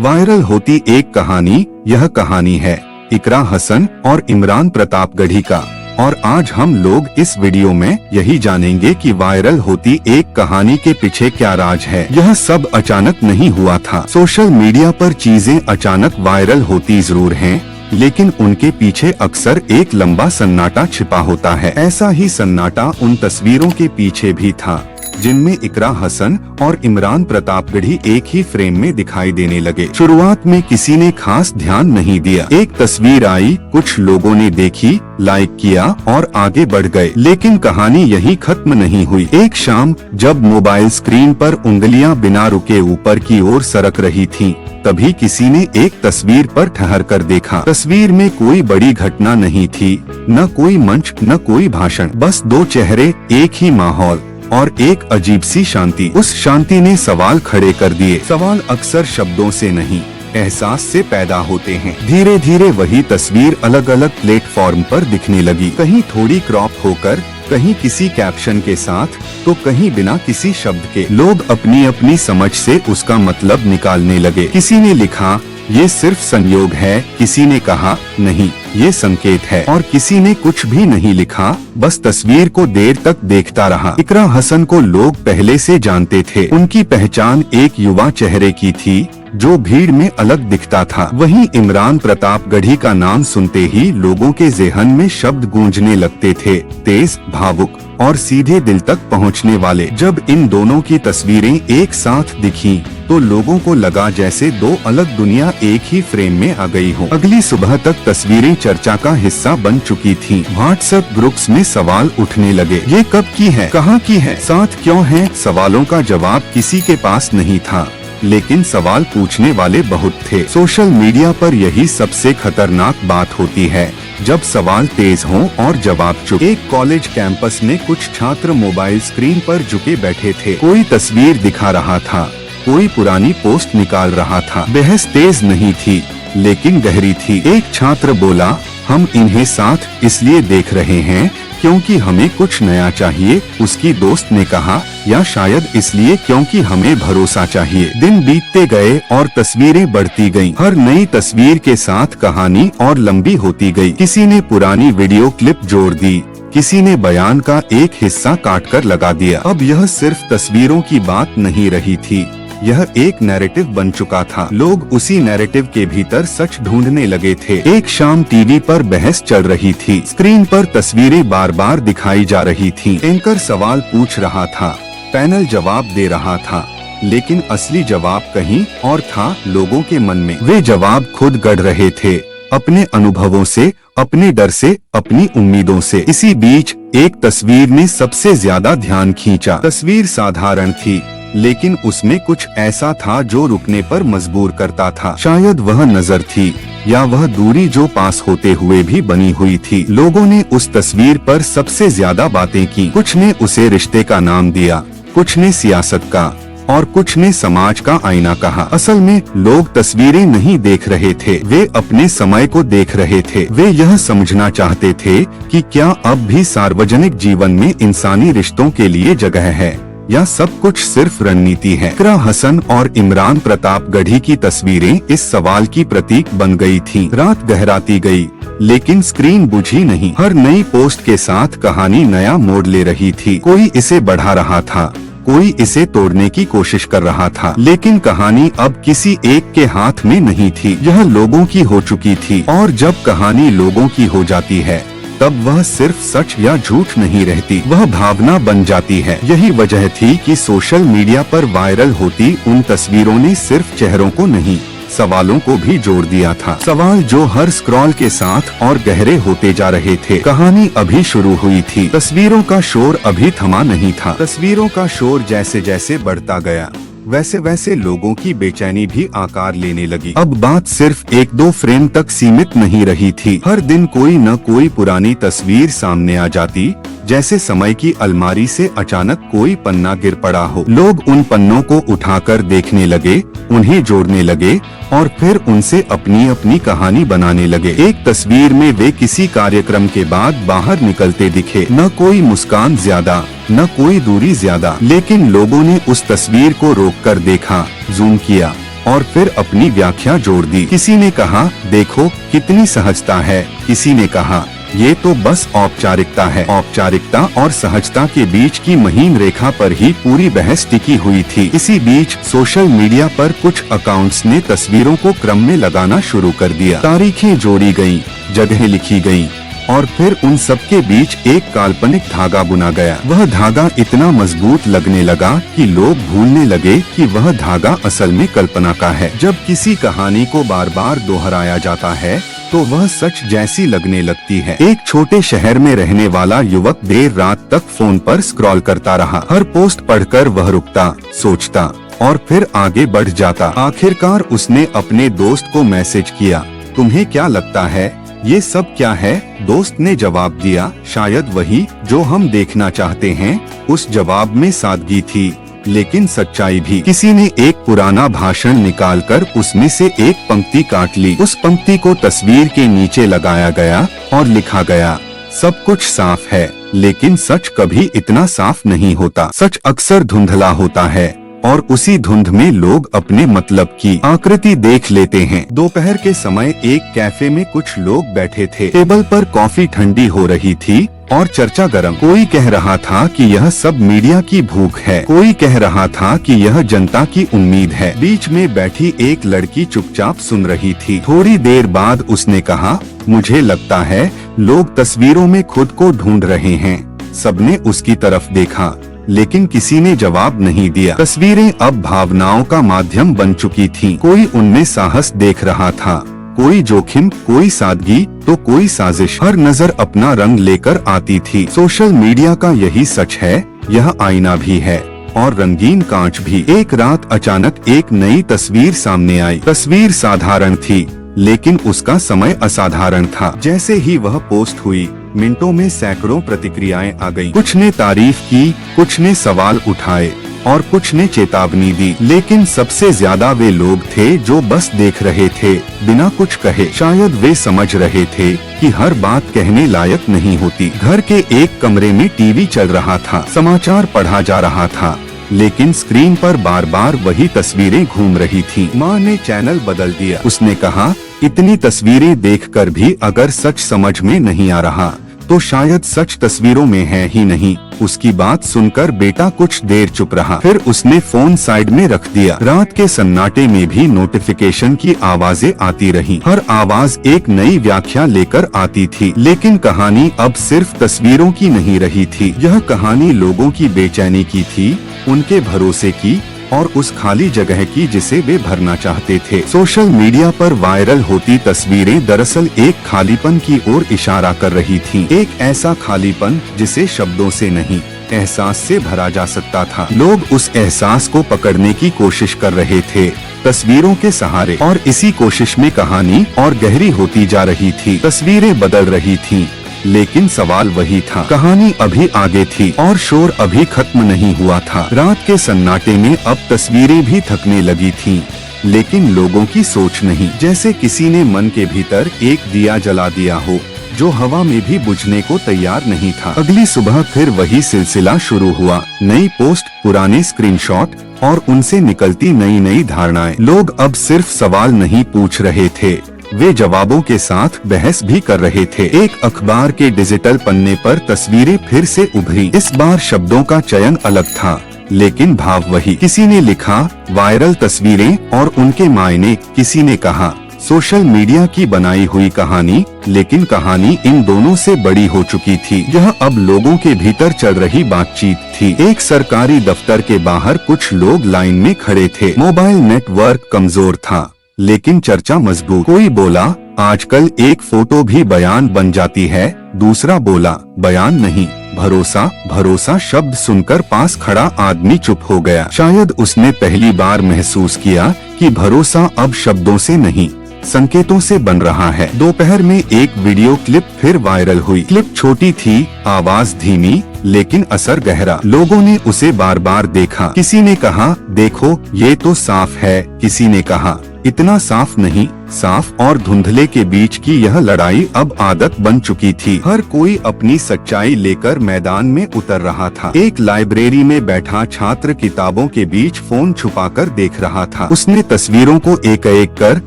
Viral होती एक कहानी। यह कहानी है इकरा हसन और इमरान प्रतापगढ़ी का, और आज हम लोग इस वीडियो में यही जानेंगे कि वायरल होती एक कहानी के पीछे क्या राज है। यह सब अचानक नहीं हुआ था। सोशल मीडिया पर चीजें अचानक वायरल होती जरूर हैं, लेकिन उनके पीछे अक्सर एक लंबा सन्नाटा छिपा होता है। ऐसा ही सन्नाटा उन तस्वीरों के पीछे भी था जिनमें इकरा हसन और इमरान प्रतापगढ़ी एक ही फ्रेम में दिखाई देने लगे। शुरुआत में किसी ने खास ध्यान नहीं दिया। एक तस्वीर आई, कुछ लोगों ने देखी, लाइक किया और आगे बढ़ गए। लेकिन कहानी यहीं खत्म नहीं हुई। एक शाम जब मोबाइल स्क्रीन पर उंगलियां बिना रुके ऊपर की ओर सरक रही थीं, तभी किसी ने एक तस्वीर पर ठहर कर देखा। तस्वीर में कोई बड़ी घटना नहीं थी, न कोई मंच, न कोई भाषण, बस दो चेहरे, एक ही माहौल और एक अजीब सी शांति। उस शांति ने सवाल खड़े कर दिए। सवाल अक्सर शब्दों से नहीं, एहसास से पैदा होते हैं। धीरे धीरे वही तस्वीर अलग अलग प्लेटफॉर्म पर दिखने लगी। कहीं थोड़ी क्रॉप होकर, कहीं किसी कैप्शन के साथ, तो कहीं बिना किसी शब्द के। लोग अपनी अपनी समझ से उसका मतलब निकालने लगे। किसी ने लिखा, ये सिर्फ संयोग है। किसी ने कहा, नहीं, ये संकेत है। और किसी ने कुछ भी नहीं लिखा, बस तस्वीर को देर तक देखता रहा। इकरा हसन को लोग पहले से जानते थे। उनकी पहचान एक युवा चेहरे की थी जो भीड़ में अलग दिखता था। वहीं इमरान प्रतापगढ़ी का नाम सुनते ही लोगों के ज़हन में शब्द गूंजने लगते थे, तेज, भावुक और सीधे दिल तक पहुंचने वाले। जब इन दोनों की तस्वीरें एक साथ दिखीं, तो लोगों को लगा जैसे दो अलग दुनिया एक ही फ्रेम में आ गई हो। अगली सुबह तक तस्वीरें चर्चा का हिस्सा बन चुकी थीं। व्हाट्सएप ग्रुप्स में सवाल उठने लगे, ये कब की है, कहाँ की है, साथ क्यों है। सवालों का जवाब किसी के पास नहीं था, लेकिन सवाल पूछने वाले बहुत थे। सोशल मीडिया पर यही सबसे खतरनाक बात होती है, जब सवाल तेज हों और जवाब चुप। एक कॉलेज कैंपस में कुछ छात्र मोबाइल स्क्रीन पर झुके बैठे थे। कोई तस्वीर दिखा रहा था, कोई पुरानी पोस्ट निकाल रहा था। बहस तेज नहीं थी, लेकिन गहरी थी। एक छात्र बोला, हम इन्हें साथ इसलिए देख रहे हैं क्योंकि हमें कुछ नया चाहिए। उसकी दोस्त ने कहा, या शायद इसलिए क्योंकि हमें भरोसा चाहिए। दिन बीतते गए और तस्वीरें बढ़ती गईं। हर नई तस्वीर के साथ कहानी और लंबी होती गई। किसी ने पुरानी वीडियो क्लिप जोड़ दी, किसी ने बयान का एक हिस्सा काटकर लगा दिया। अब यह सिर्फ तस्वीरों की बात नहीं रही थी, यह एक नैरेटिव बन चुका था। लोग उसी नैरेटिव के भीतर सच ढूंढने लगे थे। एक शाम टीवी पर बहस चल रही थी। स्क्रीन पर तस्वीरें बार बार दिखाई जा रही थीं। एंकर सवाल पूछ रहा था, पैनल जवाब दे रहा था, लेकिन असली जवाब कहीं और था, लोगों के मन में। वे जवाब खुद गढ़ रहे थे, अपने अनुभवों से, अपने डर से, अपनी उम्मीदों से। इसी बीच एक तस्वीर ने सबसे ज्यादा ध्यान खींचा। तस्वीर साधारण थी, लेकिन उसमें कुछ ऐसा था जो रुकने पर मजबूर करता था। शायद वह नजर थी, या वह दूरी जो पास होते हुए भी बनी हुई थी। लोगों ने उस तस्वीर पर सबसे ज्यादा बातें की। कुछ ने उसे रिश्ते का नाम दिया, कुछ ने सियासत का, और कुछ ने समाज का आईना कहा। असल में लोग तस्वीरें नहीं देख रहे थे, वे अपने समय को देख रहे थे। वे यह समझना चाहते थे कि क्या अब भी सार्वजनिक जीवन में इंसानी रिश्तों के लिए जगह है, या सब कुछ सिर्फ रणनीति है। इकरा हसन और इमरान प्रतापगढ़ी की तस्वीरें इस सवाल की प्रतीक बन गई थीं। रात गहराती गई, लेकिन स्क्रीन बुझी नहीं। हर नई पोस्ट के साथ कहानी नया मोड़ ले रही थी। कोई इसे बढ़ा रहा था, कोई इसे तोड़ने की कोशिश कर रहा था, लेकिन कहानी अब किसी एक के हाथ में नहीं थी, यह लोगों की हो चुकी थी। और जब कहानी लोगों की हो जाती है, तब वह सिर्फ सच या झूठ नहीं रहती, वह भावना बन जाती है। यही वजह थी कि सोशल मीडिया पर वायरल होती उन तस्वीरों ने सिर्फ चेहरों को नहीं, सवालों को भी जोड़ दिया था। सवाल जो हर स्क्रॉल के साथ और गहरे होते जा रहे थे। कहानी अभी शुरू हुई थी, तस्वीरों का शोर अभी थमा नहीं था। तस्वीरों का शोर जैसे जैसे बढ़ता गया, वैसे वैसे लोगों की बेचैनी भी आकार लेने लगी। अब बात सिर्फ एक दो फ्रेम तक सीमित नहीं रही थी। हर दिन कोई न कोई पुरानी तस्वीर सामने आ जाती, जैसे समय की अलमारी से अचानक कोई पन्ना गिर पड़ा हो। लोग उन पन्नों को उठाकर देखने लगे, उन्हें जोड़ने लगे और फिर उनसे अपनी अपनी कहानी बनाने लगे। एक तस्वीर में वे किसी कार्यक्रम के बाद बाहर निकलते दिखे, न कोई मुस्कान ज्यादा, न कोई दूरी ज्यादा, लेकिन लोगों ने उस तस्वीर को रोककर देखा, जूम किया और फिर अपनी व्याख्या जोड़ दी। किसी ने कहा, देखो कितनी सहजता है। किसी ने कहा, ये तो बस औपचारिकता है। औपचारिकता और सहजता के बीच की महीन रेखा पर ही पूरी बहस टिकी हुई थी। इसी बीच सोशल मीडिया पर कुछ अकाउंट्स ने तस्वीरों को क्रम में लगाना शुरू कर दिया। तारीखें जोड़ी गयी, जगह लिखी गयी और फिर उन सब के बीच एक काल्पनिक धागा बुना गया। वह धागा इतना मजबूत लगने लगा कि लोग भूलने लगे कि वह धागा असल में कल्पना का है। जब किसी कहानी को बार बार दोहराया जाता है तो वह सच जैसी लगने लगती है। एक छोटे शहर में रहने वाला युवक देर रात तक फोन पर स्क्रॉल करता रहा। हर पोस्ट पढ़कर वह रुकता, सोचता और फिर आगे बढ़ जाता। आखिरकार उसने अपने दोस्त को मैसेज किया, तुम्हें क्या लगता है ये सब क्या है? दोस्त ने जवाब दिया, शायद वही जो हम देखना चाहते हैं। उस जवाब में सादगी थी लेकिन सच्चाई भी। किसी ने एक पुराना भाषण निकालकर उसमें से एक पंक्ति काट ली। उस पंक्ति को तस्वीर के नीचे लगाया गया और लिखा गया, सब कुछ साफ है लेकिन सच कभी इतना साफ नहीं होता। सच अक्सर धुंधला होता है और उसी धुंध में लोग अपने मतलब की आकृति देख लेते हैं। दोपहर के समय एक कैफे में कुछ लोग बैठे थे। टेबल पर कॉफी ठंडी हो रही थी और चर्चा गरम। कोई कह रहा था कि यह सब मीडिया की भूख है, कोई कह रहा था कि यह जनता की उम्मीद है। बीच में बैठी एक लड़की चुपचाप सुन रही थी। थोड़ी देर बाद उसने कहा, मुझे लगता है लोग तस्वीरों में खुद को ढूंढ रहे हैं। सबने उसकी तरफ देखा लेकिन किसी ने जवाब नहीं दिया। तस्वीरें अब भावनाओं का माध्यम बन चुकी थीं। कोई उनमें साहस देख रहा था, कोई जोखिम, कोई सादगी तो कोई साजिश। हर नजर अपना रंग लेकर आती थी। सोशल मीडिया का यही सच है, यह आईना भी है और रंगीन कांच भी। एक रात अचानक एक नई तस्वीर सामने आई। तस्वीर साधारण थी लेकिन उसका समय असाधारण था। जैसे ही वह पोस्ट हुई, मिनटों में सैकड़ों प्रतिक्रियाएं आ गईं। कुछ ने तारीफ की, कुछ ने सवाल उठाए और कुछ ने चेतावनी दी। लेकिन सबसे ज्यादा वे लोग थे जो बस देख रहे थे, बिना कुछ कहे। शायद वे समझ रहे थे कि हर बात कहने लायक नहीं होती। घर के एक कमरे में टीवी चल रहा था, समाचार पढ़ा जा रहा था लेकिन स्क्रीन पर बार बार वही तस्वीरें घूम रही थीं। माँ ने चैनल बदल दिया। उसने कहा, इतनी तस्वीरें देखकर भी अगर सच समझ में नहीं आ रहा तो शायद सच तस्वीरों में है ही नहीं। उसकी बात सुनकर बेटा कुछ देर चुप रहा, फिर उसने फोन साइड में रख दिया। रात के सन्नाटे में भी नोटिफिकेशन की आवाजें आती रहीं। हर आवाज एक नई व्याख्या लेकर आती थी। लेकिन कहानी अब सिर्फ तस्वीरों की नहीं रही थी। यह कहानी लोगों की बेचैनी की थी, उनके भरोसे की और उस खाली जगह की जिसे वे भरना चाहते थे। सोशल मीडिया पर वायरल होती तस्वीरें दरअसल एक खालीपन की ओर इशारा कर रही थीं। एक ऐसा खालीपन जिसे शब्दों से नहीं, एहसास से भरा जा सकता था। लोग उस एहसास को पकड़ने की कोशिश कर रहे थे तस्वीरों के सहारे, और इसी कोशिश में कहानी और गहरी होती जा रही थी। तस्वीरें बदल रही थीं लेकिन सवाल वही था। कहानी अभी आगे थी और शोर अभी खत्म नहीं हुआ था। रात के सन्नाटे में अब तस्वीरें भी थकने लगी थीं, लेकिन लोगों की सोच नहीं। जैसे किसी ने मन के भीतर एक दिया जला दिया हो जो हवा में भी बुझने को तैयार नहीं था। अगली सुबह फिर वही सिलसिला शुरू हुआ। नई पोस्ट, पुराने स्क्रीनशॉट और उनसे निकलती नई नई धारणाएं। लोग अब सिर्फ सवाल नहीं पूछ रहे थे, वे जवाबों के साथ बहस भी कर रहे थे। एक अखबार के डिजिटल पन्ने पर तस्वीरें फिर से उभरी। इस बार शब्दों का चयन अलग था लेकिन भाव वही। किसी ने लिखा, वायरल तस्वीरें और उनके मायने। किसी ने कहा, सोशल मीडिया की बनाई हुई कहानी। लेकिन कहानी इन दोनों से बड़ी हो चुकी थी। यह अब लोगों के भीतर चल रही बातचीत थी। एक सरकारी दफ्तर के बाहर कुछ लोग लाइन में खड़े थे। मोबाइल नेटवर्क कमजोर था लेकिन चर्चा मजबूत। कोई बोला, आजकल एक फोटो भी बयान बन जाती है। दूसरा बोला, बयान नहीं, भरोसा। भरोसा शब्द सुनकर पास खड़ा आदमी चुप हो गया। शायद उसने पहली बार महसूस किया कि भरोसा अब शब्दों से नहीं, संकेतों से बन रहा है। दोपहर में एक वीडियो क्लिप फिर वायरल हुई। क्लिप छोटी थी, आवाज धीमी लेकिन असर गहरा। लोगों ने उसे बार बार देखा। किसी ने कहा, देखो ये तो साफ है। किसी ने कहा, इतना साफ नहीं। साफ और धुंधले के बीच की यह लड़ाई अब आदत बन चुकी थी। हर कोई अपनी सच्चाई लेकर मैदान में उतर रहा था। एक लाइब्रेरी में बैठा छात्र किताबों के बीच फोन छुपाकर देख रहा था। उसने तस्वीरों को एक एक कर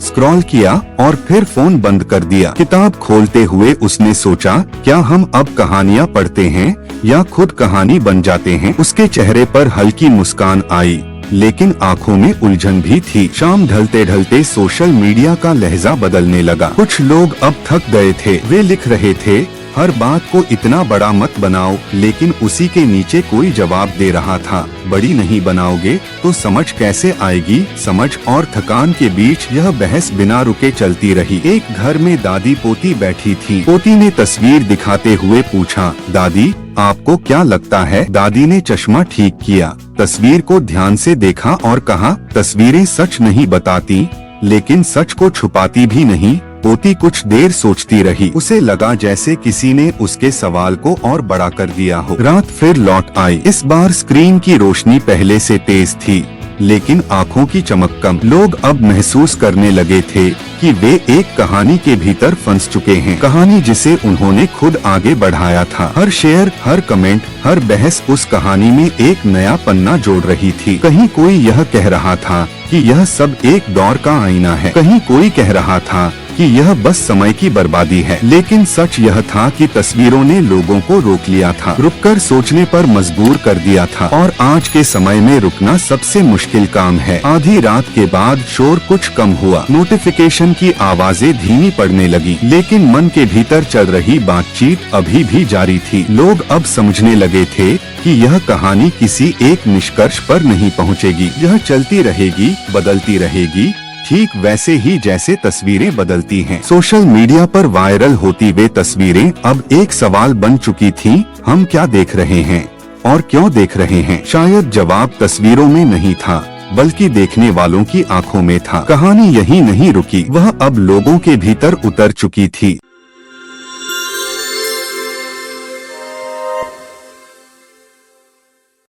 स्क्रॉल किया और फिर फोन बंद कर दिया। किताब खोलते हुए उसने सोचा, क्या हम अब कहानियाँ पढ़ते हैं या खुद कहानी बन जाते हैं। उसके चेहरे पर हल्की मुस्कान आई, लेकिन आंखों में उलझन भी थी। शाम ढलते ढलते सोशल मीडिया का लहजा बदलने लगा। कुछ लोग अब थक गए थे। वे लिख रहे थे, हर बात को इतना बड़ा मत बनाओ, लेकिन उसी के नीचे कोई जवाब दे रहा था, बड़ी नहीं बनाओगे तो समझ कैसे आएगी। समझ और थकान के बीच यह बहस बिना रुके चलती रही। एक घर में दादी पोती बैठी थी। पोती ने तस्वीर दिखाते हुए पूछा, दादी आपको क्या लगता है। दादी ने चश्मा ठीक किया, तस्वीर को ध्यान से देखा और कहा, तस्वीरें सच नहीं बताती, लेकिन सच को छुपाती भी नहीं। पोती कुछ देर सोचती रही। उसे लगा जैसे किसी ने उसके सवाल को और बड़ा कर दिया हो। रात फिर लौट आई। इस बार स्क्रीन की रोशनी पहले से तेज थी, लेकिन आंखों की चमक कम। लोग अब महसूस करने लगे थे कि वे एक कहानी के भीतर फंस चुके हैं। कहानी जिसे उन्होंने खुद आगे बढ़ाया था। हर शेयर, हर कमेंट, हर बहस उस कहानी में एक नया पन्ना जोड़ रही थी। कहीं कोई यह कह रहा था कि यह सब एक दौर का आईना है। कहीं कोई कह रहा था कि यह बस समय की बर्बादी है। लेकिन सच यह था कि तस्वीरों ने लोगों को रोक लिया था, रुककर सोचने पर मजबूर कर दिया था। और आज के समय में रुकना सबसे मुश्किल काम है। आधी रात के बाद शोर कुछ कम हुआ। नोटिफिकेशन की आवाजें धीमी पड़ने लगी, लेकिन मन के भीतर चल रही बातचीत अभी भी जारी थी। लोग अब समझने लगे थे कि यह कहानी किसी एक निष्कर्ष पर नहीं पहुंचेगी। यह चलती रहेगी, बदलती रहेगी, ठीक वैसे ही जैसे तस्वीरें बदलती हैं। सोशल मीडिया पर वायरल होती वे तस्वीरें अब एक सवाल बन चुकी थीं, हम क्या देख रहे हैं और क्यों देख रहे हैं। शायद जवाब तस्वीरों में नहीं था, बल्कि देखने वालों की आंखों में था। कहानी यहीं नहीं रुकी, वह अब लोगों के भीतर उतर चुकी थी।